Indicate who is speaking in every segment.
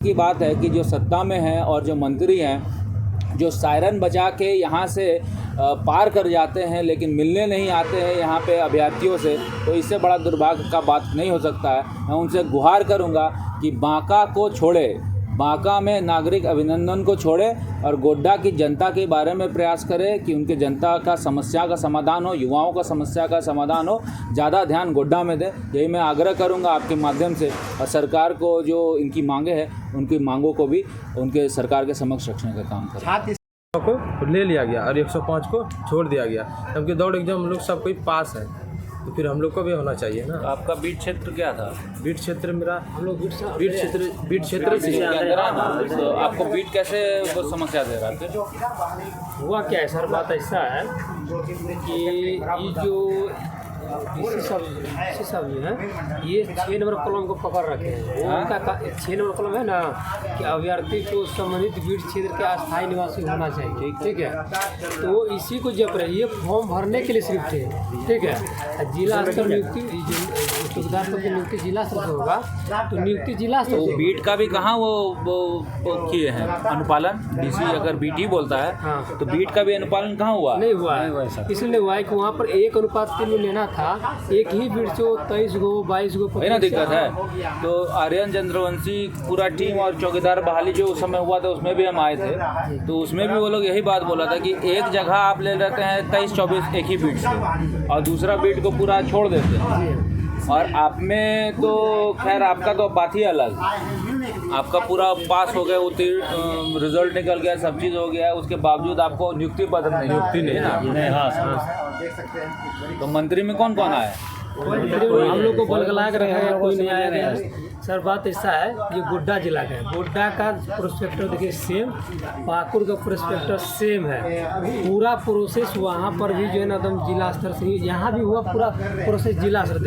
Speaker 1: की बात है कि जो सत्ता में हैं और जो मंत्री हैं जो सायरन बजा के यहाँ से पार कर जाते हैं लेकिन मिलने नहीं आते हैं यहाँ पे अभ्यर्थियों से, तो इससे बड़ा दुर्भाग्य का बात नहीं हो सकता है। मैं उनसे गुहार करूँगा कि बांका को छोड़े, बांका में नागरिक अभिनंदन को छोड़े और गोड्डा की जनता के बारे में प्रयास करें कि उनके जनता का समस्या का समाधान हो, युवाओं का समस्या का समाधान हो, ज़्यादा ध्यान गोड्डा में दें। यही मैं आग्रह करूंगा आपके माध्यम से, और सरकार को जो इनकी मांगे हैं उनकी मांगों को भी उनके सरकार के समक्ष रखने का काम करें।
Speaker 2: को ले लिया गया और 105 को छोड़ दिया गया, जबकि दौड़ एग्जाम हम लोग सब कोई पास है, तो फिर हम लोग को भी होना चाहिए ना।
Speaker 1: आपका बीट क्षेत्र क्या था?
Speaker 2: बीट क्षेत्र मेरा, हम लोग बीट क्षेत्र से
Speaker 1: तो आपको बीट कैसे वो समस्या दे रहा था?
Speaker 3: हुआ क्या है सर, बात ऐसा है कि ये जो डीसी साहब जो है ये 6 नंबर कॉलम को पकड़ रखे हैं। वो उनका 6 नंबर कॉलम है ना कि अभ्यर्थी को संबंधित बीट क्षेत्र के अस्थायी निवासी होना चाहिए, ठीक है। तो इसी को जब रहे ये फॉर्म भरने के लिए सिर्फ थे, ठीक है। जिला स्तर नियुक्ति, चौकीदार की नियुक्ति जिला स्तर से होगा, तो नियुक्ति जिला स्तर से।
Speaker 1: बीट का भी कहाँ वो किए हैं अनुपालन? डीसी अगर बीट ही बोलता है
Speaker 3: हाँ,
Speaker 1: तो बीट का भी अनुपालन कहाँ हुआ?
Speaker 3: नहीं हुआ है। इसलिए हुआ है कि वहाँ पर 1:3 में लेना था, एक ही बीट से 23 गो 22 गो
Speaker 1: ना दिक्कत है। तो आर्यन चंद्रवंशी पूरा टीम और चौकीदार बहाली जो उस समय हुआ था उसमें भी हम आए थे, तो उसमें भी वो लोग यही बात बोला था कि एक जगह आप ले लेते हैं 23-24 एक ही बीट से और दूसरा बीट को पूरा छोड़ देते हैं। और आप में तो खैर आपका तो बात ही अलग, आपका पूरा पास हो गया, रिजल्ट निकल गया, सब चीज़ हो गया, उसके बावजूद आपको नियुक्ति पत्र नहीं ना। हाँ, तो मंत्री में कौन कौन आया?
Speaker 3: हम लोग को बलगला कर रहे हैं, कोई नहीं आया गया। सर बात ऐसा है, ये गोड्डा जिला का है, गोड्डा का प्रोस्पेक्टर देखिए सेम, पाकुड़ का प्रोस्पेक्टर सेम है। पूरा प्रोसेस वहाँ पर भी जो है ना एकदम जिला स्तर से, यहाँ भी हुआ पूरा प्रोसेस जिला स्तर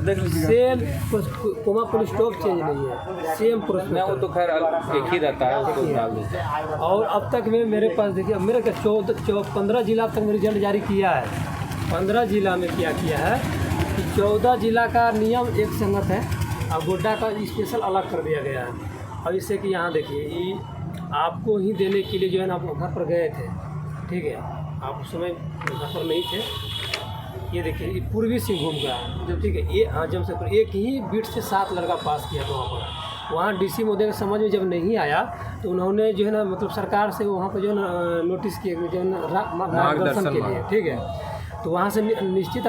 Speaker 3: देखिए same, comma police stop change नहीं है, सेम प्रोसेस।
Speaker 1: वो तो खैर एक ही रहता है, उसको डाल देते हैं।
Speaker 3: और अब तक में मेरे पास देखिए मेरे 15 जिला तक में रिजल्ट जारी किया है। 15 जिला में क्या किया है कि 14 जिला का नियम एक संगत है और गोड्डा का स्पेशल अलग कर दिया गया है। अब इससे कि यहाँ देखिए ये आपको ही देने के लिए जो है ना आप घर पर गए थे, ठीक है, आप उस समय घर पर नहीं थे। ये देखिए ये पूर्वी सिंहभूम का जब, ठीक है, ये जमशेदपुर एक ही बीट से 7 लड़का पास किया था वहाँ पर। वहाँ डीसी महोदय के समझ में जब नहीं आया तो उन्होंने जो है ना मतलब सरकार से वहाँ पर जो है ना नोटिस किया जो है ना मार्गदर्शन के लिए, ठीक है। तो वहाँ से निश्चित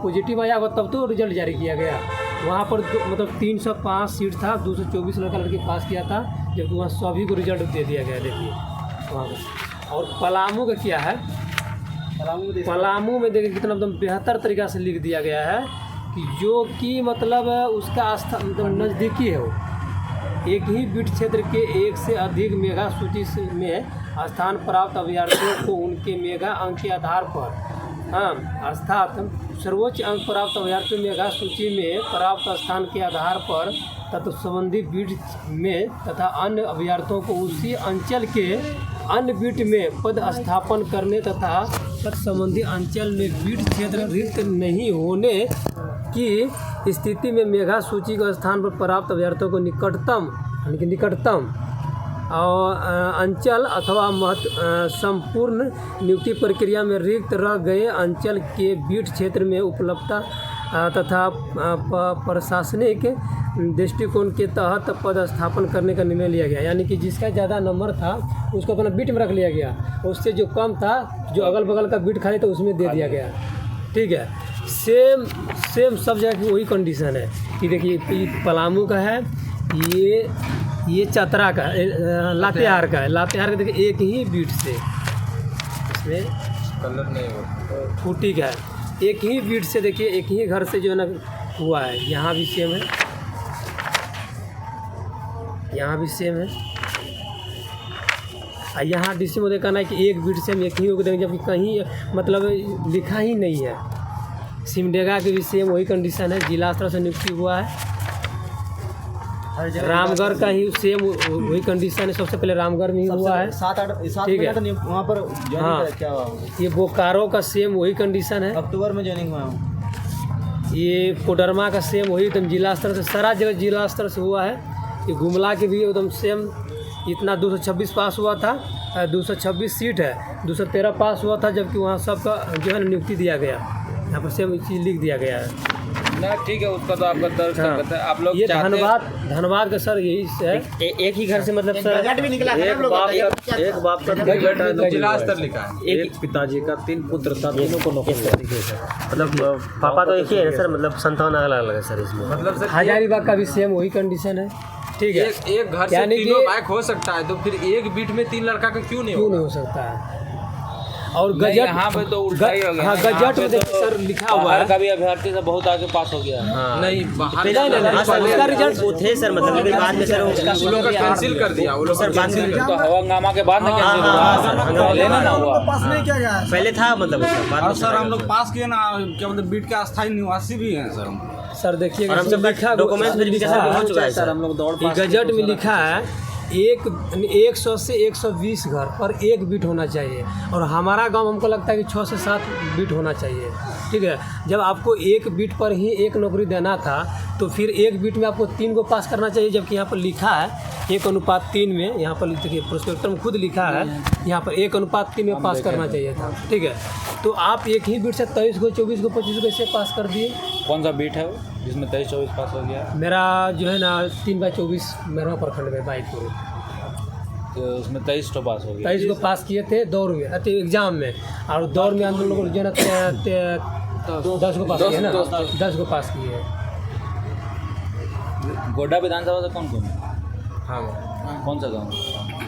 Speaker 3: पॉजिटिव आया होगा तब तो रिजल्ट जारी किया गया। वहाँ पर मतलब 305 सीट था, 224 लड़के पास किया था, जबकि वहाँ सभी को रिजल्ट दे दिया गया। देखिए वहाँ पर। और पलामू का क्या है, पलामू में देखिए कितना एकदम बेहतर तरीक़ा से लिख दिया गया है कि जो कि मतलब उसका मतलब नज़दीकी है, वो एक ही बीट क्षेत्र के एक से अधिक मेगा सूची में स्थान प्राप्त अभ्यर्थियों को उनके मेगा अंक के आधार पर, हाँ, अर्थात सर्वोच्च अंक प्राप्त अभ्यर्थी मेगा सूची में प्राप्त स्थान के आधार पर तथा संबंधी बीट में तथा अन्य अभ्यर्थियों को उसी अंचल के अन्य बीट में पद स्थापन करने तथा तत्संबंधी अंचल में बीट क्षेत्र रिक्त नहीं होने की स्थिति में मेगा सूची के स्थान पर प्राप्त अभ्यर्थियों को निकटतम और अंचल अथवा संपूर्ण नियुक्ति प्रक्रिया में रिक्त रह गए अंचल के बीट क्षेत्र में उपलब्धता तथा प्रशासनिक दृष्टिकोण के तहत पद स्थापन करने का निर्णय लिया गया। यानी कि जिसका ज़्यादा नंबर था उसको अपना बीट में रख लिया गया, उससे जो कम था जो अगल बगल का बीट खाली था उसमें दे दिया गया, ठीक है। सेम सब जगह की वही कंडीशन है कि देखिए पलामू का है, ये चतरा का, लातेहार का है, लातेहार का देखिए एक ही बीट से, इसमें
Speaker 2: कलर नहीं होता,
Speaker 3: फूटी का है, एक ही बीट से देखिए एक ही घर से जो है ना हुआ है। यहाँ भी सेम है, यहाँ भी सेम है। और यहाँ डीसी महोदय कहना है कि एक बीट से हम एक ही को देंगे, जबकि कहीं मतलब लिखा ही नहीं है। सिमडेगा के भी सेम वही कंडीशन है, जिला स्तर से नियुक्ति हुआ है। रामगढ़ का ही सेम वही कंडीशन है, सबसे पहले रामगढ़ में ही हुआ है,
Speaker 4: 7
Speaker 3: ठीक है।
Speaker 4: वहाँ पर
Speaker 3: हाँ,
Speaker 4: क्या हुआ?
Speaker 3: ये बोकारो का सेम वही कंडीशन है,
Speaker 4: अक्टूबर में ज्वाइनिंग हुआ हूँ।
Speaker 3: ये कोडरमा का सेम वही एकदम जिला स्तर से, सारा जगह जिला स्तर से हुआ है। ये गुमला के भी एकदम सेम इतना 226 पास हुआ था, 226 सीट है, 213 पास हुआ था, जबकि वहाँ सबका जो है नियुक्ति दिया गया, यहाँ पर सेम चीज़ लिख दिया गया है
Speaker 1: ना। ठीक है, उसका तो आपका दर्ज करते हैं आप लोग।
Speaker 3: ये धनबाद का सर यही है।
Speaker 4: एक ही घर से मतलब सर
Speaker 5: बजट भी निकला था ना हम लोग का।
Speaker 4: एक बाप का 3 बेटा है,
Speaker 2: जिला स्तर लिखा है।
Speaker 4: एक पिताजी का 3 पुत्र था, दोनों को नौकरी तरीके से मतलब पापा तो एक ही है सर, मतलब संतान अलग अलग है सर इसमें।
Speaker 2: मतलब सर
Speaker 3: हजारीबाग का भी सेम वही कंडीशन है। ठीक है,
Speaker 2: एक घर से
Speaker 3: यानी
Speaker 2: तीनों
Speaker 3: कि
Speaker 2: बाइक हो सकता है, तो फिर एक बीट में 3 लड़का का क्यों नहीं
Speaker 3: क्यों
Speaker 2: होगा?
Speaker 3: नहीं हो सकता है? और
Speaker 1: नहीं,
Speaker 3: गजट
Speaker 1: यहाँ पे तो उल्टा ही हो गया।
Speaker 3: हाँ,
Speaker 1: यहाँ
Speaker 3: गजट
Speaker 1: पे
Speaker 3: में देखिए सर लिखा हुआ
Speaker 1: बाहर
Speaker 3: है।
Speaker 1: का भी अभ्यर्थी से बहुत आगे पास हो गया है।
Speaker 4: हाँ
Speaker 2: नहीं, बाहर
Speaker 4: हाँ सर, उसका रिजल्ट वो थे सर, मतलब लेकिन बाद में सर
Speaker 2: वो लोग का कैंसिल कर दिया, वो लोग
Speaker 4: सर बाद में
Speaker 1: तो हवांगामा के बाद में कैसे
Speaker 4: हाँ, हाँ,
Speaker 1: हुआ? लेना ना हुआ।
Speaker 5: पास नहीं किया गया है।
Speaker 4: पहले था मतलब उसका, बाद में
Speaker 6: और सर हम लोग पास किए ना, क्या मतलब बीट के अस्थायी निवासी भी हैं सर हम।
Speaker 3: सर देखिए
Speaker 4: और हम सब डॉक्यूमेंट वेरिफिकेशन भी हो चुका है सर।
Speaker 6: हम लोग दौड़
Speaker 3: ये गजट में लिखा है 100 से 120 घर पर एक बीट होना चाहिए, और हमारा गांव हमको लगता है कि 6 से 7 बीट होना चाहिए। ठीक है, जब आपको एक बीट पर ही एक नौकरी देना था, तो फिर एक बीट में आपको 3 को पास करना चाहिए, जबकि यहाँ पर लिखा है 1:3 में। यहाँ पर देखिए प्रोस्पेक्टस में खुद लिखा है, यहाँ पर 1:3 में पास करना चाहिए था। ठीक है, तो आप एक ही बीट से 23 को 24 को 25 को ऐसे पास कर दिए।
Speaker 1: कौन सा बीट है वो जिसमें 23-24 पास हो गया?
Speaker 3: मेरा जो है ना 3/24 मेरा प्रखंड में बाइकपुर,
Speaker 1: तो उसमें 23 तो पास हो गया।
Speaker 3: 23 को पास किए थे दौड़ में, एग्जाम में, और दौड़ में हम लोग जो है ना 10 को पास किए ना, 10 को पास किए।
Speaker 1: गोड्डा विधानसभा से कौन कौन है?
Speaker 2: हाँ
Speaker 1: कौन सा गाँव?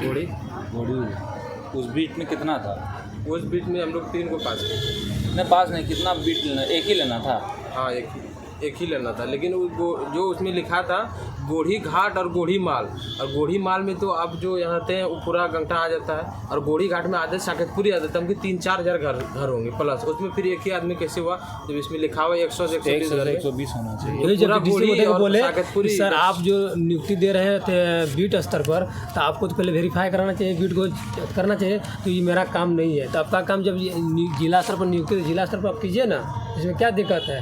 Speaker 2: गोड़ी
Speaker 1: गोड़ी। उस बीट में कितना था?
Speaker 2: उस बीट में हम लोग 3 को पास किए।
Speaker 1: नहीं, पास नहीं, कितना बीट लेना? एक ही लेना था।
Speaker 2: हाँ एक ही लेना था, लेकिन जो उसमें लिखा था गोढ़ी घाट और गोढ़ी माल, और गोढ़ी माल में तो अब जो यहाँ थे वो पूरा गंगटा आ जाता है, और गोढ़ी घाट में आधे साकेतपुरी आ जाता है, उनके 3-4 हज़ार घर होंगे प्लस। उसमें फिर एक ही आदमी कैसे हुआ जब इसमें लिखा हुआ 100 से 120 घर है।
Speaker 1: 120 होना चाहिए।
Speaker 3: वही जब
Speaker 2: पूरा
Speaker 3: डीसी
Speaker 2: गोली
Speaker 3: महोदय को
Speaker 2: और
Speaker 3: बोले
Speaker 2: साकेतपुरी
Speaker 3: कि सर आप जो नियुक्ति दे रहे थे बीट स्तर पर, तो आपको तो पहले वेरीफाई कराना चाहिए, बीट को करना चाहिए। तो ये मेरा काम नहीं है, तो आपका काम जब जिला स्तर पर नियुक्ति जिला स्तर पर आप कीजिए ना, इसमें क्या दिक्कत है?